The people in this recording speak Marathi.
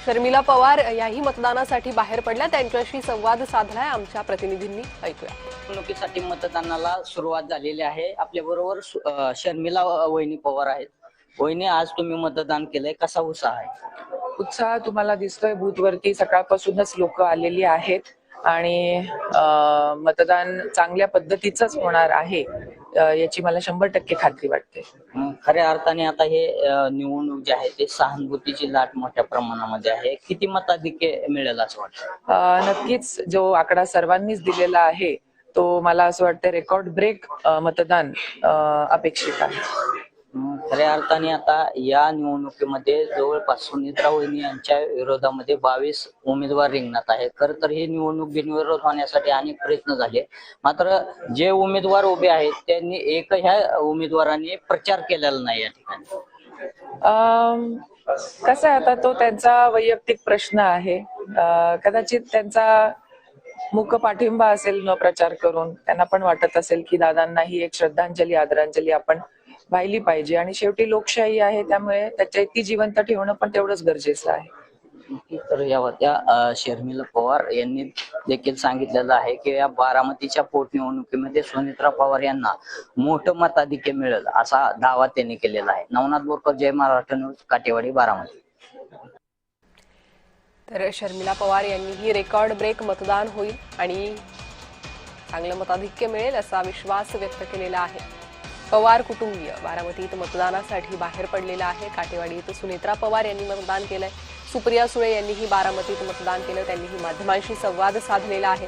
शर्मिला पवार याही मतदानासाठी बाहेर पडल्या, त्यांच्याशी संवाद साधलाय आमच्या प्रतिनिधींनी, ऐकूया. निवडणुकीसाठी मतदानाला सुरुवात झालेली आहे. आपल्या बरोबर शर्मिला वहिनी पवार आहेत. वहिनी, आज तुम्ही मतदान केलंय, कसा उत्साह आहे? उत्साह तुम्हाला दिसतोय बूथवरती सकाळपासूनच लोक आलेली आहेत आणि मतदान चांगल्या पद्धतीचंच होणार आहे याची मला 100% खात्री वाटते. खऱ्या अर्थाने आता हे निवडणूक जे आहे ते सहानुभूतीची लाट मोठ्या प्रमाणामध्ये आहे. किती मताधिक्य मिळेल असं वाटतं? नक्कीच जो आकडा सर्वांनीच दिलेला आहे तो मला असं वाटतं रेकॉर्ड ब्रेक मतदान अपेक्षित आहे. खऱ्या अर्थाने आता या निवडणुकीमध्ये जवळपास सुनित्रा वहिनी यांच्या विरोधामध्ये 22 उमेदवार रिंगणात आहेत. खरं तर ही निवडणूक बिनविरोध होण्यासाठी अनेक प्रयत्न झाले, मात्र जे उमेदवार उभे आहेत त्यांनी ह्या उमेदवारांनी प्रचार केलेला नाही या ठिकाणी. कसं आहे, आता तो त्यांचा वैयक्तिक प्रश्न आहे. कदाचित त्यांचा मुक पाठिंबा असेल न प्रचार करून, त्यांना पण वाटत असेल की दादांना ही एक श्रद्धांजली आदरांजली आपण वाहिली पाहिजे आणि शेवटी लोकशाही आहे त्यामुळे त्याच्या ती जिवंत ठेवणं पण तेवढंच गरजेचं आहे. तर या होत्या शर्मिला पवार यांनी देखील सांगितलेलं आहे की या बारामतीच्या पोटनिवडणुकीमध्ये सुनित्रा पवार यांना मोठं मताधिक्य मिळेल असा दावा त्यांनी केलेला आहे. नवनाथ बोरकर, जय महाराष्ट्र न्यूज, काटेवाडी, बारामती. तर शर्मिला पवार यांनीही रेकॉर्ड ब्रेक मतदान होईल आणि चांगलं मताधिक्य मिळेल असा विश्वास व्यक्त केलेला आहे. पवार कुटुंबीय बारामतीत मतदानासाठी बाहेर पडलेला आहे. काटेवाडीत सुनेत्रा पवार यांनी मतदान केलंय. सुप्रिया सुळे यांनीही बारामतीत मतदान केलं, त्यांनीही माध्यमांशी संवाद साधलेला आहे.